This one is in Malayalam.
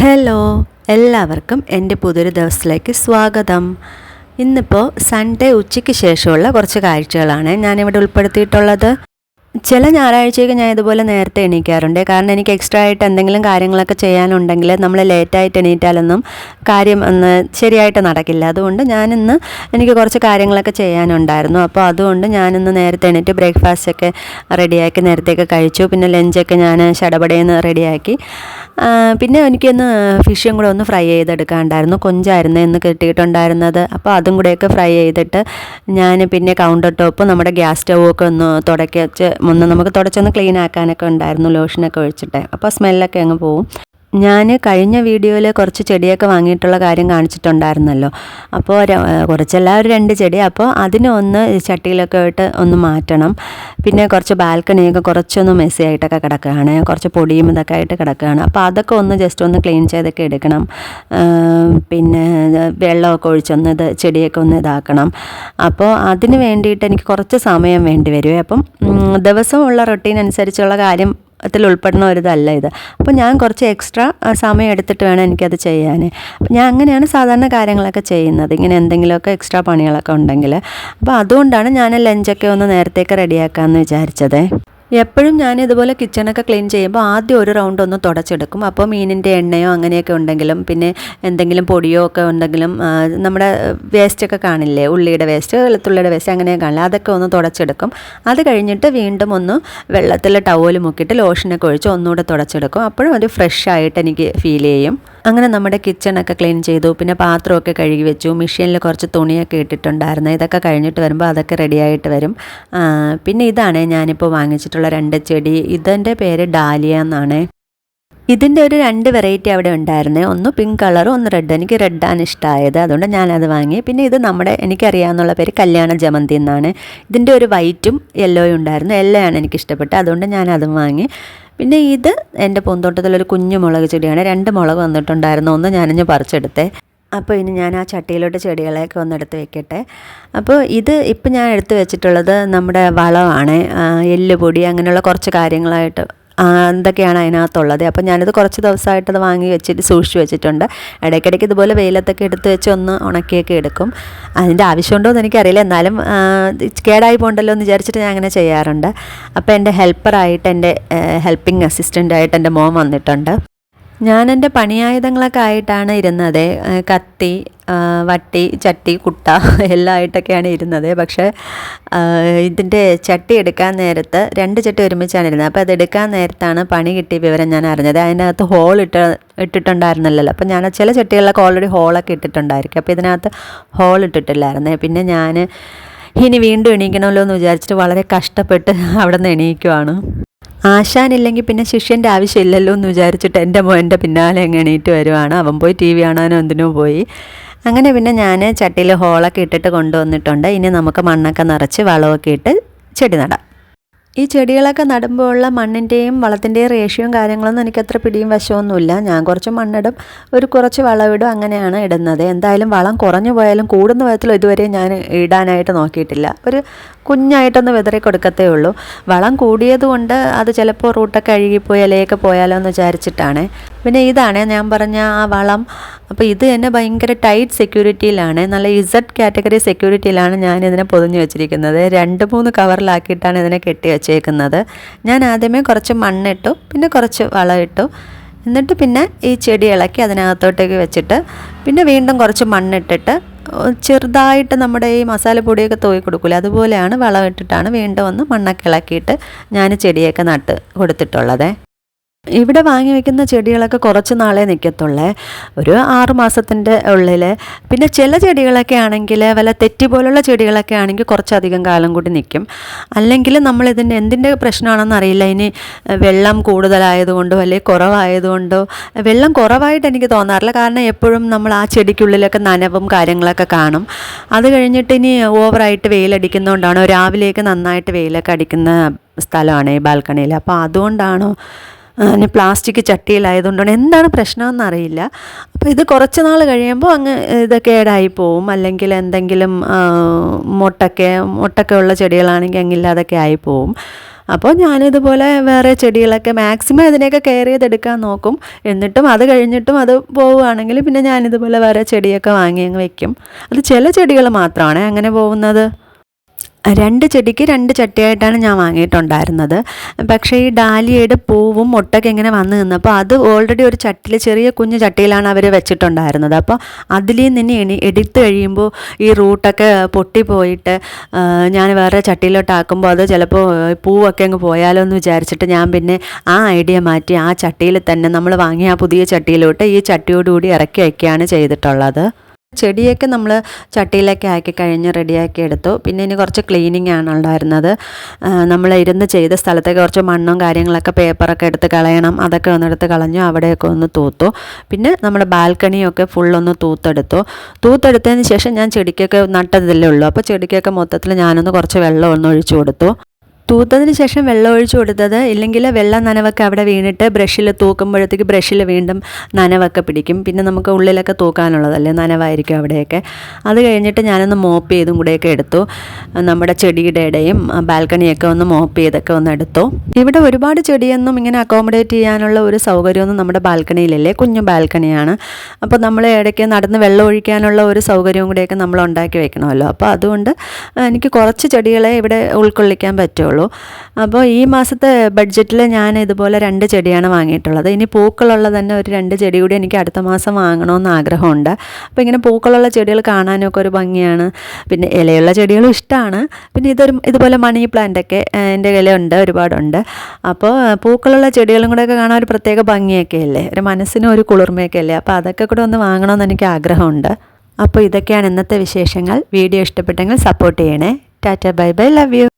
ഹലോ, എല്ലാവർക്കും എൻ്റെ പുതിയൊരു ദിവസത്തിലേക്ക് സ്വാഗതം. ഇന്നിപ്പോൾ സൺഡേ ഉച്ചയ്ക്ക് ശേഷമുള്ള കുറച്ച് കാഴ്ചകളാണ് ഞാനിവിടെ ഉൾപ്പെടുത്തിയിട്ടുള്ളത്. ചില ഞായറാഴ്ചയൊക്കെ ഞാൻ ഇതുപോലെ നേരത്തെ എണീക്കാറുണ്ട്. കാരണം എനിക്ക് എക്സ്ട്രാ ആയിട്ട് എന്തെങ്കിലും കാര്യങ്ങളൊക്കെ ചെയ്യാനുണ്ടെങ്കിൽ നമ്മൾ ലേറ്റായിട്ട് എണീറ്റാലൊന്നും കാര്യം ശരിയായിട്ട് നടക്കില്ല. അതുകൊണ്ട് ഞാനിന്ന് എനിക്ക് കുറച്ച് കാര്യങ്ങളൊക്കെ ചെയ്യാനുണ്ടായിരുന്നു. അപ്പോൾ അതുകൊണ്ട് ഞാനിന്ന് നേരത്തെ എണീറ്റ് ബ്രേക്ക്ഫാസ്റ്റൊക്കെ റെഡിയാക്കി നേരത്തെയൊക്കെ കഴിച്ചു. പിന്നെ ലഞ്ചൊക്കെ ഞാൻ ശടപടയെന്ന് റെഡിയാക്കി. പിന്നെ എനിക്കൊന്ന് ഫിഷും കൂടെ ഒന്ന് ഫ്രൈ ചെയ്തെടുക്കാനുണ്ടായിരുന്നു. കൊഞ്ചായിരുന്നു ഇന്ന് കിട്ടിയിട്ടുണ്ടായിരുന്നത്. അപ്പോൾ അതും കൂടെയൊക്കെ ഫ്രൈ ചെയ്തിട്ട് ഞാൻ പിന്നെ കൗണ്ടർ ടോപ്പ് നമ്മുടെ ഗ്യാസ് സ്റ്റൗവൊക്കെ ഒന്ന് നമുക്ക് തുടച്ചൊന്ന് ക്ലീൻ ആക്കാനൊക്കെ ഉണ്ടായിരുന്നു, ലോഷനൊക്കെ ഒഴിച്ചിട്ട്. അപ്പോൾ സ്മെല്ലൊക്കെ അങ്ങ് പോവും. ഞാൻ കഴിഞ്ഞ വീഡിയോയിൽ കുറച്ച് ചെടിയൊക്കെ വാങ്ങിയിട്ടുള്ള കാര്യം കാണിച്ചിട്ടുണ്ടായിരുന്നല്ലോ. അപ്പോൾ കുറച്ചല്ല, ഒരു 2 ചെടി. അപ്പോൾ അതിനെ ഒന്ന് ചട്ടിയിലൊക്കെ ഇട്ട് ഒന്ന് മാറ്റണം. പിന്നെ കുറച്ച് ബാൽക്കണിയൊക്കെ കുറച്ചൊന്ന് മെസ്സി ആയിട്ടൊക്കെ കിടക്കുകയാണ്, കുറച്ച് പൊടിയും ഇതൊക്കെ ആയിട്ട് കിടക്കുകയാണ്. അപ്പോൾ അതൊക്കെ ഒന്ന് ജസ്റ്റ് ഒന്ന് ക്ലീൻ ചെയ്തൊക്കെ എടുക്കണം. പിന്നെ വെള്ളമൊക്കെ ഒഴിച്ചൊന്ന് ചെടിയൊക്കെ ഒന്ന് ഇതാക്കണം. അപ്പോൾ അതിന് വേണ്ടിയിട്ട് എനിക്ക് കുറച്ച് സമയം വേണ്ടി വരുമേ. അപ്പം ദിവസമുള്ള റൊട്ടീൻ അനുസരിച്ചുള്ള കാര്യം ത്തിൽ ഉൾപ്പെടുന്ന ഒരിതല്ല ഇത്. അപ്പോൾ ഞാൻ കുറച്ച് എക്സ്ട്രാ സമയം എടുത്തിട്ട് വേണം എനിക്കത് ചെയ്യാൻ. അപ്പം ഞാൻ അങ്ങനെയാണ് സാധാരണ കാര്യങ്ങളൊക്കെ ചെയ്യുന്നത്, ഇങ്ങനെ എന്തെങ്കിലുമൊക്കെ എക്സ്ട്രാ പണികളൊക്കെ ഉണ്ടെങ്കിൽ. അപ്പോൾ അതുകൊണ്ടാണ് ഞാൻ ലഞ്ചൊക്കെ ഒന്ന് നേരത്തേക്ക് റെഡിയാക്കാമെന്ന് വിചാരിച്ചത്. എപ്പോഴും ഞാൻ ഇതുപോലെ കിച്ചണൊക്കെ ക്ലീൻ ചെയ്യുമ്പോൾ ആദ്യം ഒരു റൗണ്ട് ഒന്ന് തുടച്ചെടുക്കും. അപ്പോൾ മീനിൻ്റെ എണ്ണയോ അങ്ങനെയൊക്കെ ഉണ്ടെങ്കിലും പിന്നെ എന്തെങ്കിലും പൊടിയോ ഒക്കെ ഉണ്ടെങ്കിലും നമ്മുടെ വേസ്റ്റൊക്കെ കാണില്ലേ, ഉള്ളിയുടെ വേസ്റ്റ്, വെളുത്തുള്ളിയുടെ വേസ്റ്റ് അങ്ങനെയൊക്കെ കാണില്ല, അതൊക്കെ ഒന്ന് തുടച്ചെടുക്കും. അത് കഴിഞ്ഞിട്ട് വീണ്ടും ഒന്ന് വെള്ളത്തിൽ ടവൽ മുക്കിയിട്ട് ലോഷനൊക്കെ ഒഴിച്ച് ഒന്നുകൂടെ തുടച്ചെടുക്കും. അപ്പോഴും ഒരു ഫ്രഷ് ആയിട്ട് എനിക്ക് ഫീൽ ചെയ്യും. അങ്ങനെ നമ്മുടെ കിച്ചണൊക്കെ ക്ലീൻ ചെയ്തു. പിന്നെ പാത്രമൊക്കെ കഴുകി വെച്ചു. മെഷീനിൽ കുറച്ച് തുണിയൊക്കെ ഇട്ടിട്ടുണ്ടായിരുന്നു. ഇതൊക്കെ കഴിഞ്ഞിട്ട് വരുമ്പോൾ അതൊക്കെ റെഡിയായിട്ട് വരും. പിന്നെ ഇതാണ് ഞാനിപ്പോൾ വാങ്ങിച്ചിട്ടുള്ള 2 ചെടി. ഇതിൻ്റെ പേര് ഡാലിയ എന്നാണ്. ഇതിൻ്റെ ഒരു 2 വെറൈറ്റി അവിടെ ഉണ്ടായിരുന്നേ, ഒന്ന് പിങ്ക് കളറും ഒന്ന് റെഡ്. എനിക്ക് റെഡാണ് ഇഷ്ടമായത്, അതുകൊണ്ട് ഞാനത് വാങ്ങി. പിന്നെ ഇത് എനിക്കറിയാവുന്നുള്ള പേര് കല്യാണ ജമന്തി എന്നാണ്. ഇതിൻ്റെ ഒരു വൈറ്റും യെല്ലോയും ഉണ്ടായിരുന്നു. യെല്ലോയാണ് എനിക്കിഷ്ടപ്പെട്ടത്, അതുകൊണ്ട് ഞാനതും വാങ്ങി. പിന്നെ ഇത് എൻ്റെ പൂന്തോട്ടത്തിലൊരു കുഞ്ഞു മുളക് ചെടിയാണ്. 2 മുളക് വന്നിട്ടുണ്ടായിരുന്നു, ഒന്ന് ഞാനിഞ്ഞ് പറിച്ചെടുത്തേ. അപ്പോൾ ഇനി ഞാൻ ആ ചട്ടിയിലോട്ട് ചെടികളെയൊക്കെ ഒന്ന് എടുത്ത് വെക്കട്ടെ. അപ്പോൾ ഇപ്പം ഞാൻ എടുത്ത് വെച്ചിട്ടുള്ളത് നമ്മുടെ വളമാണ്, എല്ലുപൊടി, അങ്ങനെയുള്ള കുറച്ച് കാര്യങ്ങളായിട്ട് എന്തൊക്കെയാണ് അതിനകത്തുള്ളത്. അപ്പോൾ ഞാനിത് കുറച്ച് ദിവസമായിട്ടത് വാങ്ങി വെച്ചിട്ട് സൂക്ഷിച്ച് വെച്ചിട്ടുണ്ട്. ഇടയ്ക്കിടയ്ക്ക് ഇതുപോലെ വെയിലത്തൊക്കെ എടുത്ത് വെച്ച് ഒന്ന് ഉണക്കിയൊക്കെ എടുക്കും. അതിൻ്റെ ആവശ്യമുണ്ടോ എന്ന് എനിക്കറിയില്ല, എന്നാലും കേടായി പോകണ്ടല്ലോ എന്ന് വിചാരിച്ചിട്ട് ഞാൻ അങ്ങനെ ചെയ്യാറുണ്ട്. അപ്പോൾ എൻ്റെ ഹെൽപ്പിംഗ് അസിസ്റ്റൻ്റായിട്ട് എൻ്റെ മോൻ വന്നിട്ടുണ്ട്. ഞാൻ എൻ്റെ പണിയായുധങ്ങളൊക്കെ ആയിട്ടാണ് ഇരുന്നത്. കത്തി, വട്ടി, ചട്ടി, കുട്ട എല്ലാം ആയിട്ടൊക്കെയാണ് ഇരുന്നത്. പക്ഷേ ഇതിൻ്റെ ചട്ടി എടുക്കാൻ നേരത്ത് 2 ചട്ടി ഒരുമിച്ചാണ് ഇരുന്നത്. അപ്പോൾ അതെടുക്കാൻ നേരത്താണ് പണി കിട്ടിയ വിവരം ഞാൻ അറിഞ്ഞത്. അതിനകത്ത് ഇട്ടിട്ടുണ്ടായിരുന്നല്ലോ. അപ്പോൾ ഞാൻ ചില ചട്ടികളിലൊക്കെ ഓൾറെഡി ഹോളൊക്കെ ഇട്ടിട്ടുണ്ടായിരിക്കും. അപ്പോൾ ഇതിനകത്ത് ഹോൾ ഇട്ടിട്ടില്ലായിരുന്നേ. പിന്നെ ഞാൻ ഇനി വീണ്ടും എണീക്കണമല്ലോ എന്ന് വിചാരിച്ചിട്ട് വളരെ കഷ്ടപ്പെട്ട് അവിടെ നിന്ന് എണീക്കുവാണ്. ആശാനില്ലെങ്കിൽ പിന്നെ ശിഷ്യൻ്റെ ആവശ്യമില്ലല്ലോ എന്ന് വിചാരിച്ചിട്ട് എൻ്റെ പിന്നാലെ അങ്ങ് എണീറ്റ് വരുവാണ്. അവൻ പോയി TV കാണാനോ എന്തിനോ പോയി. അങ്ങനെ പിന്നെ ഞാൻ ചട്ടിയിൽ ഹോളൊക്കെ ഇട്ടിട്ട് കൊണ്ടുവന്നിട്ടുണ്ട്. ഇനി നമുക്ക് മണ്ണൊക്കെ നിറച്ച് വളമൊക്കെ ഇട്ട് ചെടി നടാം. ഈ ചെടികളൊക്കെ നടുമ്പോൾ ഉള്ള മണ്ണിൻ്റെയും വളത്തിൻ്റെയും റേഷ്യോയും കാര്യങ്ങളൊന്നും എനിക്കത്ര പിടിയും വശമൊന്നുമില്ല. ഞാൻ കുറച്ച് മണ്ണിടും, കുറച്ച് വളമിടും, അങ്ങനെയാണ് ഇടുന്നത്. എന്തായാലും വളം കുറഞ്ഞു പോയാലും കൂടുന്ന വിധത്തിൽ ഇതുവരെ ഞാൻ ഇടാനായിട്ട് നോക്കിയിട്ടില്ല. ഒരു കുഞ്ഞായിട്ടൊന്ന് വിതറി കൊടുക്കത്തേ ഉള്ളൂ. വളം കൂടിയത് കൊണ്ട് അത് ചിലപ്പോൾ റൂട്ടൊക്കെ അഴുകിപ്പോയി ഇലയൊക്കെ പോയാലോ എന്ന് വിചാരിച്ചിട്ടാണ്. പിന്നെ ഇതാണ് ഞാൻ പറഞ്ഞ ആ വളം. അപ്പോൾ ഇത് തന്നെ ഭയങ്കര ടൈറ്റ് സെക്യൂരിറ്റിയിലാണ്, നല്ല Z കാറ്റഗറി സെക്യൂരിറ്റിയിലാണ് ഞാനിതിനെ പൊതിഞ്ഞ് വെച്ചിരിക്കുന്നത്. 2-3 കവറിലാക്കിയിട്ടാണ് ഇതിനെ കെട്ടി വെച്ചേക്കുന്നത്. ഞാൻ ആദ്യമേ കുറച്ച് മണ്ണിട്ടു, പിന്നെ കുറച്ച് വളം ഇട്ടു. എന്നിട്ട് പിന്നെ ഈ ചെടി ഇളക്കി അതിനകത്തോട്ടേക്ക് വെച്ചിട്ട് പിന്നെ വീണ്ടും കുറച്ച് മണ്ണിട്ടിട്ട് ചെറുതായിട്ട് നമ്മുടെ ഈ മസാലപ്പൊടിയൊക്കെ തൂക്കി കൊടുക്കില്ല, അതുപോലെയാണ് വളം ഇട്ടിട്ടാണ് വീണ്ടും ഒന്ന് മണ്ണൊക്കെ ഇളക്കിയിട്ട് ഞാൻ ചെടിയൊക്കെ നട്ട് കൊടുത്തിട്ടുള്ളത്. ഇവിടെ വാങ്ങി വയ്ക്കുന്ന ചെടികളൊക്കെ കുറച്ച് നാളെ നിൽക്കത്തുള്ളേ, ഒരു 6 മാസത്തിൻ്റെ ഉള്ളിൽ. പിന്നെ ചില ചെടികളൊക്കെ ആണെങ്കിൽ വല്ല തെറ്റി പോലുള്ള ചെടികളൊക്കെ ആണെങ്കിൽ കുറച്ചധികം കാലം കൂടി നിൽക്കും. അല്ലെങ്കിൽ നമ്മളിതിൻ്റെ എന്തിൻ്റെ പ്രശ്നമാണെന്ന് അറിയില്ല, ഇനി വെള്ളം കൂടുതലായതുകൊണ്ടോ അല്ലെങ്കിൽ കുറവായതുകൊണ്ടോ. വെള്ളം കുറവായിട്ട് എനിക്ക് തോന്നാറില്ല, കാരണം എപ്പോഴും നമ്മൾ ആ ചെടിക്കുള്ളിലൊക്കെ നനവും കാര്യങ്ങളൊക്കെ കാണും. അത് കഴിഞ്ഞിട്ട് ഇനി ഓവറായിട്ട് വെയിലടിക്കുന്നതുകൊണ്ടാണോ, രാവിലെയൊക്കെ നന്നായിട്ട് വെയിലൊക്കെ അടിക്കുന്ന സ്ഥലമാണ് ഈ ബാൽക്കണിയിൽ. അപ്പോൾ അതുകൊണ്ടാണോ, പ്ലാസ്റ്റിക് ചട്ടിയിലായതുകൊണ്ടാണ്, എന്താണ് പ്രശ്നമെന്നറിയില്ല. അപ്പോൾ ഇത് കുറച്ച് നാൾ കഴിയുമ്പോൾ അങ്ങ് ഇത് കേടായി പോവും. അല്ലെങ്കിൽ എന്തെങ്കിലും മൊട്ടൊക്കെ ഉള്ള ചെടികളാണെങ്കിൽ അങ്ങില്ലാതൊക്കെ ആയിപ്പോവും. അപ്പോൾ ഞാനിതുപോലെ വേറെ ചെടികളൊക്കെ മാക്സിമം ഇതിനെയൊക്കെ കെയർ ചെയ്തെടുക്കാൻ നോക്കും. എന്നിട്ടും അത് കഴിഞ്ഞിട്ടും അത് പോവുകയാണെങ്കിൽ പിന്നെ ഞാനിതുപോലെ വേറെ ചെടിയൊക്കെ വാങ്ങി അങ്ങ് വെക്കും. അത് ചില ചെടികൾ മാത്രമാണ് അങ്ങനെ പോകുന്നത്. 2 ചെടിക്ക് 2 ചട്ടിയായിട്ടാണ് ഞാൻ വാങ്ങിയിട്ടുണ്ടായിരുന്നത്. പക്ഷേ ഈ ഡാലിയയുടെ പൂവും മൊട്ടൊക്കെ ഇങ്ങനെ വന്ന് നിന്നപ്പോൾ അത് ഓൾറെഡി ഒരു ചട്ടിയിൽ ചെറിയ കുഞ്ഞു ചട്ടിയിലാണ് അവർ വെച്ചിട്ടുണ്ടായിരുന്നത്. അപ്പോൾ അതിൽ നിന്ന് എടുത്ത് കഴിയുമ്പോൾ ഈ റൂട്ടൊക്കെ പൊട്ടിപ്പോയിട്ട് ഞാൻ വേറെ ചട്ടിയിലോട്ടാക്കുമ്പോൾ അത് ചിലപ്പോൾ പൂവൊക്കെ അങ്ങ് പോയാലോ എന്ന് വിചാരിച്ചിട്ട് ഞാൻ പിന്നെ ആ ഐഡിയ മാറ്റി ആ ചട്ടിയിൽ തന്നെ നമ്മൾ വാങ്ങിയ ആ പുതിയ ചട്ടിയിലോട്ട് ഈ ചട്ടിയോടുകൂടി ഇറക്കി വയ്ക്കുകയാണ് ചെയ്തിട്ടുള്ളത്. ചെടിയൊക്കെ നമ്മൾ ചട്ടിയിലൊക്കെ ആക്കി കഴിഞ്ഞ് റെഡിയാക്കി എടുത്തു. പിന്നെ ഇനി കുറച്ച് ക്ലീനിങ് ആണ് ഉണ്ടായിരുന്നത്. നമ്മൾ ഇരുന്ന് ചെയ്ത സ്ഥലത്തേക്ക് കുറച്ച് മണ്ണും കാര്യങ്ങളൊക്കെ പേപ്പറൊക്കെ എടുത്ത് കളയണം. അതൊക്കെ ഒന്നെടുത്ത് കളഞ്ഞു. അവിടെയൊക്കെ ഒന്ന് തൂത്തു. പിന്നെ നമ്മുടെ ബാൽക്കണിയൊക്കെ ഫുള്ളൊന്ന് തൂത്തെടുത്തതിന് ശേഷം ഞാൻ ചെടിക്കൊക്കെ നട്ടതല്ലേ ഉള്ളൂ. അപ്പോൾ ചെടിക്കൊക്കെ മൊത്തത്തിൽ ഞാനൊന്ന് കുറച്ച് വെള്ളം ഒന്ന് ഒഴിച്ചു കൊടുത്തു. തൂത്തതിന് ശേഷം വെള്ളം ഒഴിച്ചു കൊടുത്തത് ഇല്ലെങ്കിൽ വെള്ളം നനവൊക്കെ അവിടെ വീണിട്ട് ബ്രഷിൽ തൂക്കുമ്പോഴത്തേക്ക് ബ്രഷിൽ വീണ്ടും നനവൊക്കെ പിടിക്കും. പിന്നെ നമുക്ക് ഉള്ളിലൊക്കെ തൂക്കാനുള്ളതല്ലേ, നനവായിരിക്കും അവിടെയൊക്കെ. അത് കഴിഞ്ഞിട്ട് ഞാനൊന്ന് മോപ്പ് ചെയ്തും കൂടെയൊക്കെ എടുത്തു. നമ്മുടെ ചെടിയുടെ ഇടയും ബാൽക്കണിയൊക്കെ ഒന്ന് മോപ്പ് ചെയ്തൊക്കെ ഒന്ന് എടുത്തു. ഇവിടെ ഒരുപാട് ചെടിയൊന്നും ഇങ്ങനെ അക്കോമഡേറ്റ് ചെയ്യാനുള്ള ഒരു സൗകര്യമൊന്നും നമ്മുടെ ബാൽക്കണിയിലല്ലേ, കുഞ്ഞു ബാൽക്കണിയാണ്. അപ്പോൾ നമ്മൾ ഇടയ്ക്ക് നടന്ന് വെള്ളം ഒഴിക്കാനുള്ള ഒരു സൗകര്യവും കൂടെയൊക്കെ നമ്മൾ ഉണ്ടാക്കി വെക്കണമല്ലോ. അപ്പോൾ അതുകൊണ്ട് എനിക്ക് കുറച്ച് ചെടികളെ ഇവിടെ ഉൾക്കൊള്ളിക്കാൻ പറ്റുള്ളൂ. അപ്പോൾ ഈ മാസത്തെ ബഡ്ജറ്റിൽ ഞാൻ ഇതുപോലെ 2 ചെടിയാണ് വാങ്ങിയിട്ടുള്ളത്. ഇനി പൂക്കളുള്ള തന്നെ ഒരു 2 ചെടി കൂടി എനിക്ക് അടുത്ത മാസം വാങ്ങണമെന്ന് ആഗ്രഹമുണ്ട്. അപ്പോൾ ഇങ്ങനെ പൂക്കളുള്ള ചെടികൾ കാണാനൊക്കെ ഒരു ഭംഗിയാണ്. പിന്നെ ഇലയുള്ള ചെടികളും ഇഷ്ടമാണ്. പിന്നെ ഇതുപോലെ മണി പ്ലാന്റൊക്കെ എൻ്റെ ഇലയുണ്ട്, ഒരുപാടുണ്ട്. അപ്പോൾ പൂക്കളുള്ള ചെടികളും കൂടെയൊക്കെ കാണാൻ ഒരു പ്രത്യേക ഭംഗിയൊക്കെ അല്ലേ, ഒരു മനസ്സിനും ഒരു കുളിർമയൊക്കെ അല്ലേ. അപ്പോൾ അതൊക്കെ കൂടെ ഒന്ന് വാങ്ങണമെന്ന് എനിക്ക് ആഗ്രഹമുണ്ട്. അപ്പോൾ ഇതൊക്കെയാണ് ഇന്നത്തെ വിശേഷങ്ങൾ. വീഡിയോ ഇഷ്ടപ്പെട്ടെങ്കിൽ സപ്പോർട്ട് ചെയ്യണേ. Tata, bye bye, love you.